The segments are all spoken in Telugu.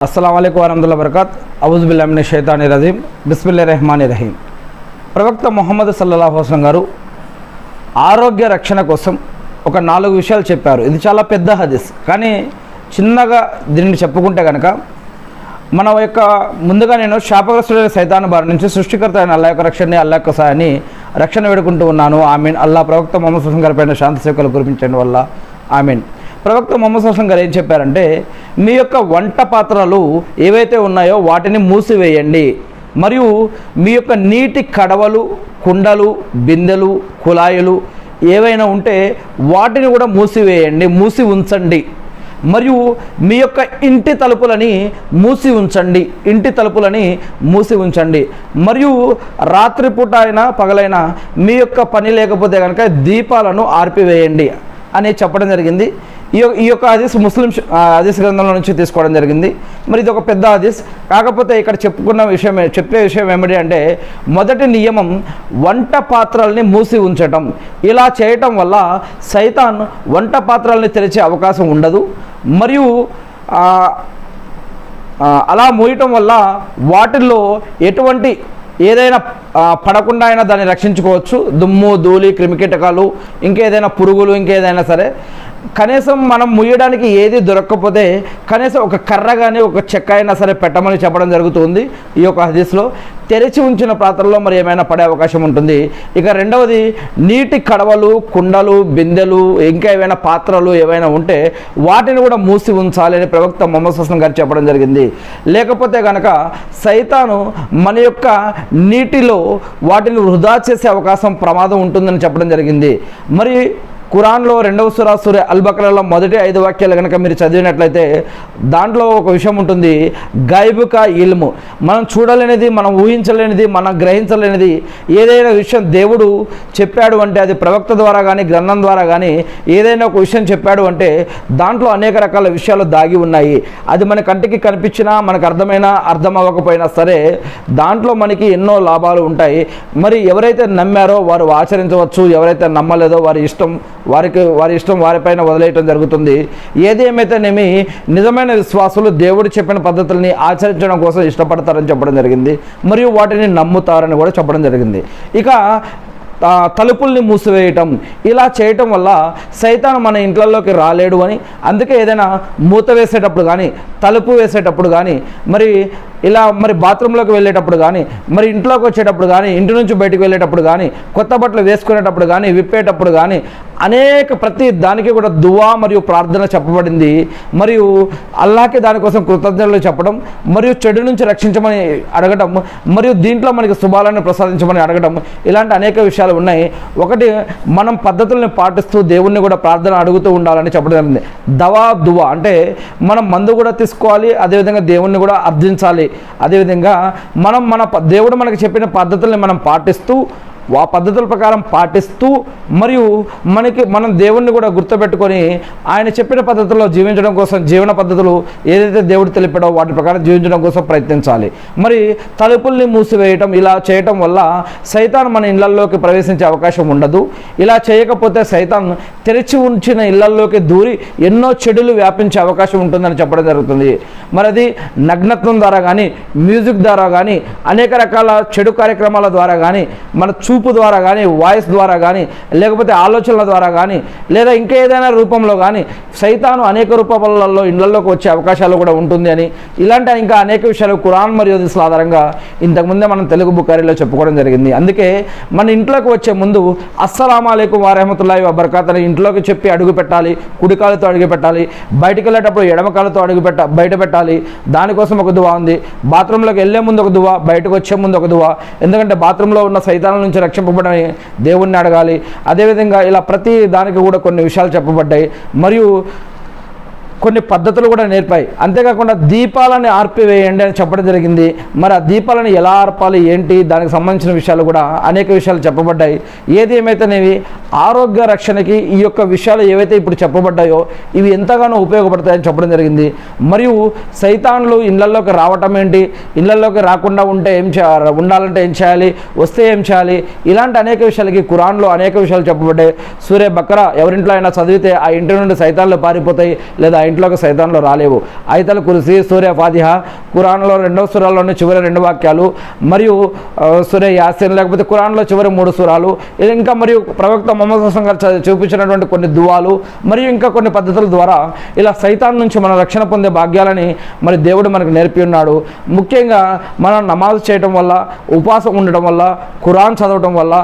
अस्सलाम वालेकुम वरहमतुल्लाहि वबरकात औज़ुबिल्लाहि मिनश शैतानिर रजीम बिस्मिल्लाहिर रहमानिर रहीम। ప్రవక్త ముహమ్మద్ సల్లల్లాహు అలైహి వసల్లం గారు ఆరోగ్య రక్షణ కోసం ఒక 4 విషయాలు చెప్పారు. ఇది చాలా పెద్ద హదీస్, కానీ చిన్నగా దీనిని చెప్పుకుంటే కనుక మన యొక్క ముందుగా నేను శాపగ్రస్తుడైన సైతాను బారి నుంచి సృష్టికర్త అయిన అల్లాహ్ యొక్క రక్షణని, అల్లాహ్ యొక్క సహాయాన్ని రక్షణ వేడుకుంటూ ఉన్నాను. ఆమీన్. అల్లాహ్ ప్రవక్త ముహమ్మద్ సల్లల్లాహు అలైహి వసల్లం గారి పైన శాంతి సేవకులు కురిపించండి వల్ల ఆమీన్. ప్రవక్త ముహమ్మద్ సల్లల్లాహు అలైహి వసల్లం గారు ఏం చెప్పారంటే, మీ యొక్క వంట పాత్రలు ఏవైతే ఉన్నాయో వాటిని మూసివేయండి, మరియు మీ యొక్క నీటి కడవలు, కుండలు, బిందెలు, కుళాయిలు ఏవైనా ఉంటే వాటిని కూడా మూసివేయండి, మూసి ఉంచండి. మరియు మీ యొక్క ఇంటి తలుపులని మూసి ఉంచండి, ఇంటి తలుపులని మూసి ఉంచండి. మరియు రాత్రిపూట అయినా పగలైనా మీ యొక్క పని లేకపోతే కనుక దీపాలను ఆర్పివేయండి అని చెప్పడం జరిగింది. ఈ యొక్క హదీస్ ముస్లిం హదీస్ గ్రంథంలో నుంచి తీసుకోవడం జరిగింది. మరి ఇది ఒక పెద్ద హదీస్. కాకపోతే ఇక్కడ చెప్పే విషయం ఏమిటి అంటే, మొదటి నియమం వంట పాత్రల్ని మూసి ఉంచటం. ఇలా చేయటం వల్ల సైతాన్ వంట పాత్రల్ని తెరిచే అవకాశం ఉండదు. మరియు అలా మూయటం వల్ల వాటిల్లో ఎటువంటి ఏదైనా పడకుండా అయినా దాన్ని రక్షించుకోవచ్చు. దుమ్ము, ధూళి, క్రిమికీటకాలు, ఇంకేదైనా పురుగులు, ఇంకేదైనా సరే కనీసం మనం ముయ్యడానికి ఏది దొరకకపోతే కనీసం ఒక కర్ర కానీ ఒక చెక్క అయినా సరే పెట్టమని చెప్పడం జరుగుతుంది ఈ యొక్క హదీస్లో. తెరిచి ఉంచిన పాత్రలో మరి ఏమైనా పడే అవకాశం ఉంటుంది. ఇక రెండవది, నీటి కడవలు, కుండలు, బిందెలు, ఇంకా ఏవైనా పాత్రలు ఏవైనా ఉంటే వాటిని కూడా మూసి ఉంచాలి అని ప్రవక్త ముహమ్మద్ సల్లల్లాహు అలైహి వసల్లం గారు చెప్పడం జరిగింది. లేకపోతే కనుక సైతాను మన యొక్క నీటిలో వాటిని వృధా చేసే అవకాశం, ప్రమాదం ఉంటుందని చెప్పడం జరిగింది. మరి ఖురాన్లో 2వ సూరా అల్ బకరాలో మొదటి 5 వాక్యాలు కనుక మీరు చదివినట్లయితే దాంట్లో ఒక విషయం ఉంటుంది, గైబుక ఇల్ము. మనం చూడలేనిది, మనం ఊహించలేనిది, మనం గ్రహించలేనిది ఏదైనా విషయం దేవుడు చెప్పాడు అంటే, అది ప్రవక్త ద్వారా కానీ గ్రంథం ద్వారా కానీ ఏదైనా ఒక విషయం చెప్పాడు అంటే దాంట్లో అనేక రకాల విషయాలు దాగి ఉన్నాయి. అది మన కంటికి కనిపించినా, మనకు అర్థమైనా అర్థం అవ్వకపోయినా సరే దాంట్లో మనకి ఎన్నో లాభాలు ఉంటాయి. మరి ఎవరైతే నమ్మారో వారు ఆచరించవచ్చు, ఎవరైతే నమ్మలేదో వారి ఇష్టం వారిపైన వదిలేయటం జరుగుతుంది. ఏది ఏమైతేనేమి నిజమైన విశ్వాసులు దేవుడు చెప్పిన పద్ధతుల్ని ఆచరించడం కోసం ఇష్టపడతారని చెప్పడం జరిగింది, మరియు వాటిని నమ్ముతారని కూడా చెప్పడం జరిగింది. ఇక తలుపుల్ని మూసివేయటం, ఇలా చేయటం వల్ల సైతాను మన ఇంట్లలోకి రాలేడు అని. అందుకే ఏదైనా మూత వేసేటప్పుడు కానీ, తలుపు వేసేటప్పుడు కానీ, మరి బాత్రూంలోకి వెళ్ళేటప్పుడు కానీ, మరి ఇంట్లోకి వచ్చేటప్పుడు కానీ, ఇంటి నుంచి బయటకు వెళ్ళేటప్పుడు కానీ, కొత్త బట్టలు వేసుకునేటప్పుడు కానీ, విప్పేటప్పుడు కానీ ప్రతి దానికి కూడా దువా మరియు ప్రార్థన చెప్పబడింది. మరియు అల్లాహ్కి దానికోసం కృతజ్ఞతలు చెప్పడం, మరియు చెడు నుంచి రక్షించమని అడగడం, మరియు దీంట్లో మనకి శుభాలను ప్రసాదించమని అడగడం, ఇలాంటి అనేక విషయాలు ఉన్నాయి. ఒకటి, మనం పద్ధతుల్ని పాటిస్తూ దేవుణ్ణి కూడా ప్రార్థన అడుగుతూ ఉండాలని చెప్పడం జరిగింది. దువా అంటే మనం మందు కూడా తీసుకోవాలి, అదేవిధంగా దేవుణ్ణి కూడా అర్థించాలి. అదేవిధంగా దేవుడు మనకి చెప్పిన పద్ధతుల్ని మనం పాటిస్తూ, ఆ పద్ధతుల ప్రకారం పాటిస్తూ, మరియు మనం దేవుణ్ణి కూడా గుర్తుపెట్టుకొని ఆయన చెప్పిన పద్ధతుల్లో జీవించడం కోసం, జీవన పద్ధతులు ఏదైతే దేవుడు తెలిపాడో వాటి ప్రకారం జీవించడం కోసం ప్రయత్నించాలి. మరి తలుపుల్ని మూసివేయటం, ఇలా చేయటం వల్ల సైతాన్ మన ఇళ్లలోకి ప్రవేశించే అవకాశం ఉండదు. ఇలా చేయకపోతే సైతాన్ తెరిచి ఉంచిన ఇళ్లలోకి దూరి ఎన్నో చెడులు వ్యాపించే అవకాశం ఉంటుందని చెప్పడం జరుగుతుంది. మరి అది నగ్నత్వం ద్వారా కానీ, మ్యూజిక్ ద్వారా కానీ, అనేక రకాల చెడు కార్యక్రమాల ద్వారా కానీ, మన చూపు ద్వారా కానీ, వాయిస్ ద్వారా కానీ, లేకపోతే ఆలోచనల ద్వారా కానీ, లేదా ఇంకా ఏదైనా రూపంలో కానీ సైతాను అనేక రూపాలలో ఇళ్లలోకి వచ్చే అవకాశాలు కూడా ఉంటుంది అని, ఇలాంటి ఇంకా అనేక విషయాలు ఖురాన్ మరియు హదీస్ల ఆధారంగా ఇంతకుముందే మనం తెలుగు బుఖారీలో చెప్పుకోవడం జరిగింది. అందుకే మన ఇంట్లోకి వచ్చే ముందు అస్సలాము అలైకుం వరహమతుల్లాహి వబరకాత్ అని ఇంట్లోకి చెప్పి అడుగు పెట్టాలి, కుడికాలతో అడుగు పెట్టాలి. బయటికి వెళ్ళేటప్పుడు ఎడమకాలతో బయట పెట్టాలి. దానికోసం ఒక దువా ఉంది. బాత్రూంలోకి వెళ్ళే ముందు ఒక దువా, బయటకు వచ్చే ముందు ఒక దువా. ఎందుకంటే బాత్రూంలో ఉన్న సైతానుల నుంచి రక్షింపబడని దేవుణ్ణి అడగాలి. అదేవిధంగా ఇలా ప్రతి దానికి కూడా కొన్ని విషయాలు చెప్పబడ్డాయి, మరియు కొన్ని పద్ధతులు కూడా నేర్పాయి. అంతేకాకుండా దీపాలని ఆర్పివేయండి అని చెప్పడం జరిగింది. మరి ఆ దీపాలను ఎలా ఆర్పాలి, ఏంటి, దానికి సంబంధించిన విషయాలు కూడా అనేక విషయాలు చెప్పబడ్డాయి. ఏది ఏమైతేనేవి ఆరోగ్య రక్షణకి ఈ యొక్క విషయాలు ఏవైతే ఇప్పుడు చెప్పబడ్డాయో ఇవి ఎంతగానో ఉపయోగపడతాయని చెప్పడం జరిగింది. మరియు సైతాన్లు ఇళ్లలోకి రావటం ఏంటి, ఇళ్లలోకి రాకుండా ఉండాలంటే ఏం చేయాలి, వస్తే ఏం చేయాలి, ఇలాంటి అనేక విషయాలకి ఖురాన్లో అనేక విషయాలు చెప్పబడ్డాయి. సూర్య బకరా ఎవరింట్లో అయినా చదివితే ఆ ఇంటి నుండి సైతాన్లు పారిపోతాయి, లేదా ఆ ఇంట్లోకి సైతాన్లు రాలేవు. ఆయతల్ కుర్సీ, సూర్య ఫాతిహా, ఖురాన్లో 2వ సూరాలోని చివరి 2 వాక్యాలు, మరియు సూర్య యాసిన్ లేకపోతే ఖురాన్లో చివరి 3 సూరాలు, ఇంకా మరియు ప్రవక్త ముహమ్మద్ సల్లల్లాహు అలైహి వసల్లం గారు చూపించినటువంటి కొన్ని దువాలు మరియు ఇంకా కొన్ని పద్ధతుల ద్వారా ఇలా సైతాన్ నుంచి మనం రక్షణ పొందే భాగ్యాలని మరి దేవుడు మనకు నేర్పి ఉన్నాడు. ముఖ్యంగా మనం నమాజ్ చేయడం వల్ల, ఉపవాసం ఉండడం వల్ల, ఖురాన్ చదవడం వల్ల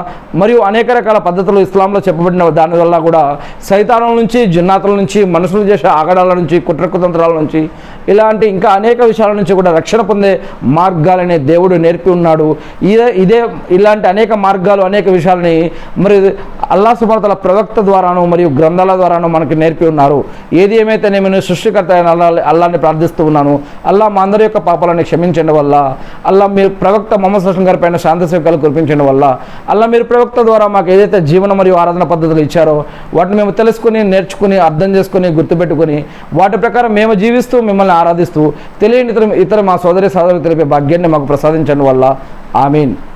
మరియు అనేక రకాల పద్ధతులు ఇస్లాంలో చెప్పబడిన దానివల్ల కూడా సైతానుల నుంచి, జిన్నాతుల నుంచి, మనుషులు చేసే ఆగడాల నుంచి, కుట్రకుతంత్రాల నుంచి, ఇలాంటి ఇంకా అనేక విషయాల నుంచి కూడా రక్షణ పొందే మార్గాలనే దేవుడు నేర్పి ఉన్నాడు. ఇలాంటి అనేక మార్గాలు, అనేక విషయాలని మరి అల్లాహ్ సుబ్హానహు వ తఆలా ప్రవక్త ద్వారాను మరియు గ్రంథాల ద్వారాను మనకి నేర్పి ఉన్నారు. ఏది ఏమైతే నేను సృష్టికర్త అయిన అల్లాహ్ని ప్రార్థిస్తూ ఉన్నాను. అల్లాహ్ మా అందరి యొక్క పాపాలను క్షమించండి వల్ల, అల్లాహ్ మీరు ప్రవక్త ముహమ్మద్ సల్లల్లాహు అలైహి వసల్లం గారి పైన శాంతి సేవకాలు కురిపించండి వల్ల, అల్లాహ్ మీరు ప్రవక్త ద్వారా మాకు ఏదైతే జీవన మరియు ఆరాధన పద్ధతులు ఇచ్చారో వాటిని మేము తెలుసుకుని, నేర్చుకుని, అర్థం చేసుకుని, గుర్తుపెట్టుకుని వాటి ప్రకారం మేము జీవిస్తూ మిమ్మల్ని ఆరాధిస్తూ తెలియని ఇతర మా సోదరి సోదరులకు తెలిపే భాగ్యాన్ని మాకు ప్రసాదించండి వల్ల. ఆమీన్.